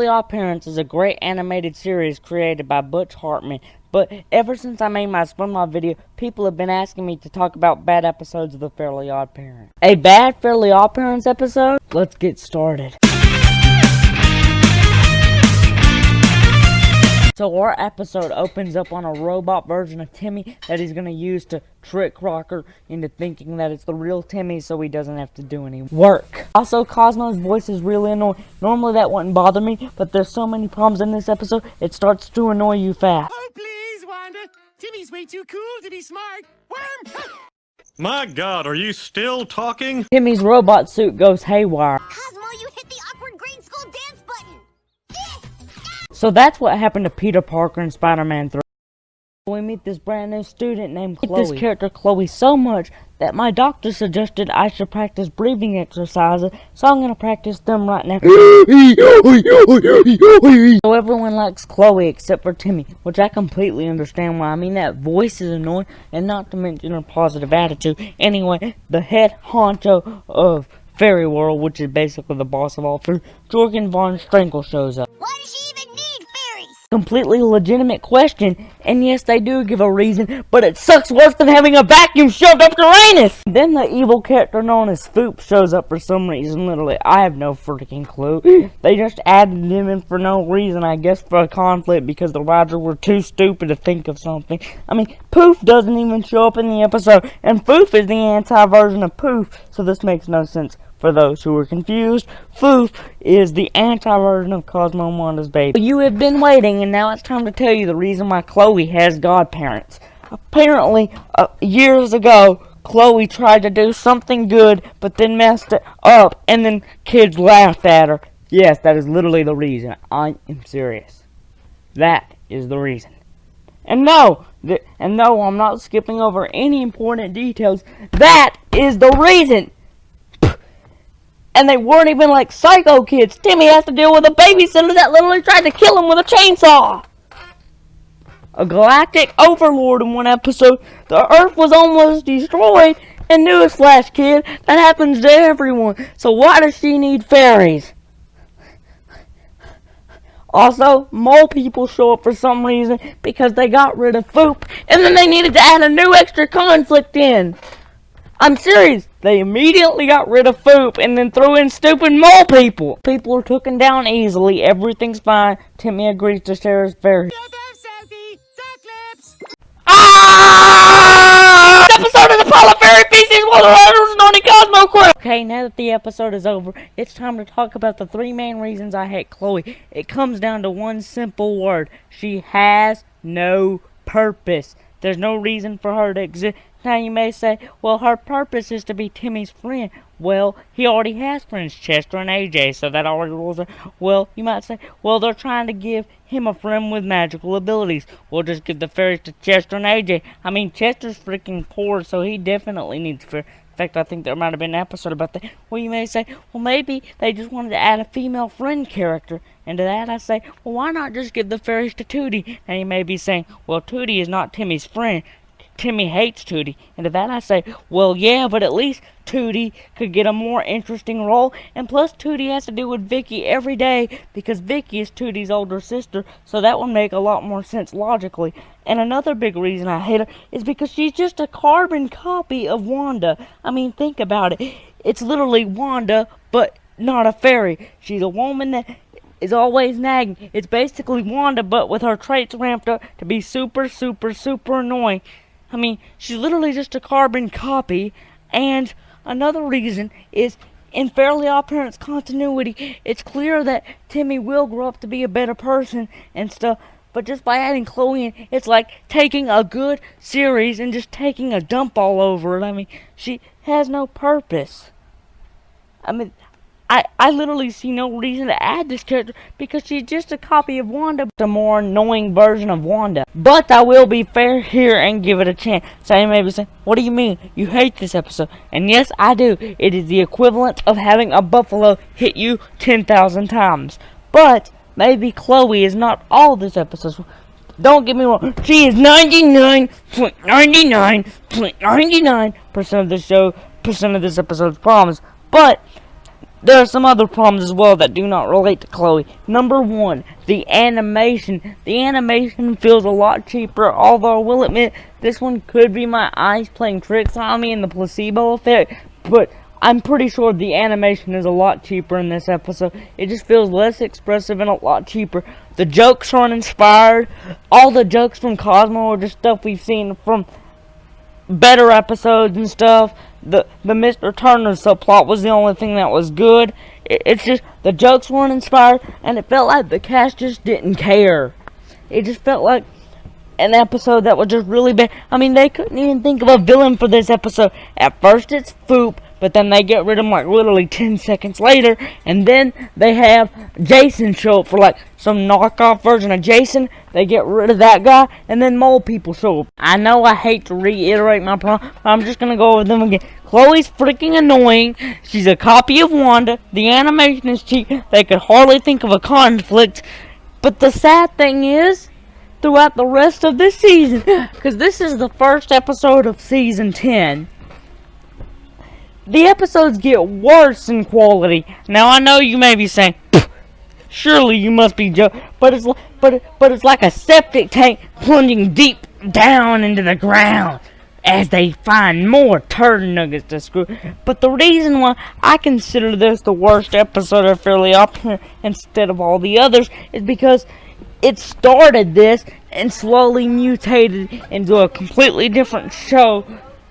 Oddparents is a great animated series created by Butch Hartman, but ever since I made my SpongeBob video, people have been asking me to talk about bad episodes of The Fairly Odd Parent. A bad Fairly Odd Parents episode? Let's get started. So our episode opens up on a robot version of Timmy that he's going to use to trick Rocker into thinking that it's the real Timmy so he doesn't have to do any work. Also, Cosmo's voice is really annoying. Normally that wouldn't bother me, but there's so many problems in this episode, it starts to annoy you fast. Oh, please, Wanda. Timmy's way too cool to be smart. Worm! My God, are you still talking? Timmy's robot suit goes haywire. Cosmo, you hit the awkward grade school dance button! So that's what happened to Peter Parker in Spider-Man 3. We meet this brand new student named Chloe. I like this character Chloe so much that my doctor suggested I should practice breathing exercises, so I'm gonna practice them right now. So everyone likes Chloe except for Timmy, which I completely understand why. I mean, that voice is annoying, and not to mention her positive attitude. Anyway, the head honcho of Fairy World, which is basically the boss of all food, Jorgen von Strankle shows up. Why does she even need fairies? Completely legitimate question, and yes, they do give a reason, but it sucks worse than having a vacuum shoved up your anus! Then the evil character known as Poof shows up for some reason. Literally, I have no freaking clue. They just added him in for no reason, I guess for a conflict, because the writers were too stupid to think of something. I mean, Poof doesn't even show up in the episode, and Poof is the anti-version of Poof, so this makes no sense. For those who are confused, Poof is the anti-version of Cosmo and Wanda's baby. You have been waiting, and now it's time to tell you the reason why Chloe has godparents. Apparently, years ago, Chloe tried to do something good, but then messed it up, and then kids laughed at her. Yes, that is literally the reason. I am serious. That is the reason. And no, I'm not skipping over any important details. That is the reason! And they weren't even like psycho kids. Timmy has to deal with a babysitter that literally tried to kill him with a chainsaw. A galactic overlord in one episode. The Earth was almost destroyed. And newsflash, kid, that happens to everyone. So why does she need fairies? Also, mole people show up for some reason because they got rid of Foop. And then they needed to add a new extra conflict in. I'm serious. They immediately got rid of Foop and then threw in stupid mole people. People are taken down easily. Everything's fine. Timmy agrees to share his fairy. Selfie! Duck lips! Ah! This episode of the Polar Fairy Feces was the writers Noni Cosmo Crew. Okay, now that the episode is over, it's time to talk about the three main reasons I hate Chloe. It comes down to one simple word. She has no purpose. There's no reason for her to exist. Now you may say, well, her purpose is to be Timmy's friend. Well, he already has friends, Chester and AJ, so that already rules her. Well, you might say, well, they're trying to give him a friend with magical abilities. We'll just give the fairies to Chester and AJ. I mean, Chester's freaking poor, so he definitely needs fairies. In fact, I think there might have been an episode about that. Well, you may say, well, maybe they just wanted to add a female friend character. And to that I say, well, why not just give the fairies to Tootie? And you may be saying, well, Tootie is not Timmy's friend. Timmy hates Tootie. And to that I say, well, yeah, but at least Tootie could get a more interesting role. And plus, Tootie has to deal with Vicky every day because Vicky is Tootie's older sister. So that would make a lot more sense logically. And another big reason I hate her is because she's just a carbon copy of Wanda. I mean, think about it. It's literally Wanda, but not a fairy. She's a woman that is always nagging. It's basically Wanda, but with her traits ramped up to be super, super, super annoying. I mean, she's literally just a carbon copy. And another reason is, in Fairly Odd Parents continuity, it's clear that Timmy will grow up to be a better person and stuff. But just by adding Chloe in, it's like taking a good series and just taking a dump all over it. I mean, she has no purpose. I mean, I literally see no reason to add this character because she's just a copy of Wanda, a more annoying version of Wanda. But I will be fair here and give it a chance. So you may be saying, what do you mean? You hate this episode? And yes, I do. It is the equivalent of having a buffalo hit you 10,000 times. But maybe Chloe is not all this episode. Don't get me wrong. She is 99.99% of the show, percent of this episode's problems. But there are some other problems as well that do not relate to Chloe. Number one, the animation. The animation feels a lot cheaper, although I will admit this one could be my eyes playing tricks on me and the placebo effect, but I'm pretty sure the animation is a lot cheaper in this episode. It just feels less expressive and a lot cheaper. The jokes aren't inspired. All the jokes from Cosmo are just stuff we've seen from better episodes and stuff. The Mr. Turner subplot was the only thing that was good. It's just the jokes weren't inspired, and it felt like the cast just didn't care. It just felt like an episode that was just really bad. I mean, they couldn't even think of a villain for this episode. At first it's Poof, but then they get rid of him like literally 10 seconds later, and then they have Jason show up for like some knockoff version of Jason. They get rid of that guy, and then mole people show up. I know I hate to reiterate my problem, but I'm just gonna go over them again. Chloe's freaking annoying. She's a copy of Wanda. The animation is cheap. They could hardly think of a conflict. But the sad thing is, throughout the rest of this season, because this is the first episode of season 10, the episodes get worse in quality. Now I know you may be saying, surely you must be joking, but it's like a septic tank plunging deep down into the ground as they find more turd nuggets to screw. But the reason why I consider this the worst episode of Fairly Odd instead of all the others is because it started this and slowly mutated into a completely different show,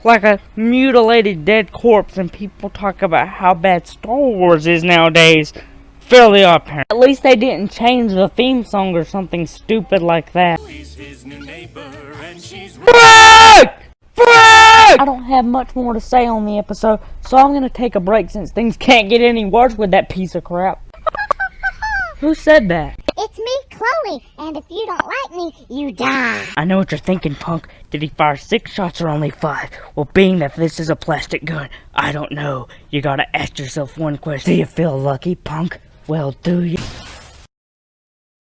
like a mutilated dead corpse, and people talk about how bad Star Wars is nowadays. Fairly Odd Parents. At least they didn't change the theme song or something stupid like that. I don't have much more to say on the episode, so I'm gonna take a break since things can't get any worse with that piece of crap. Who said that? It's me, Chloe, and if you don't like me, you die. I know what you're thinking, punk. Did he fire 6 shots or only 5? Well, being that this is a plastic gun, I don't know. You gotta ask yourself one question. Do you feel lucky, punk? Well, do you?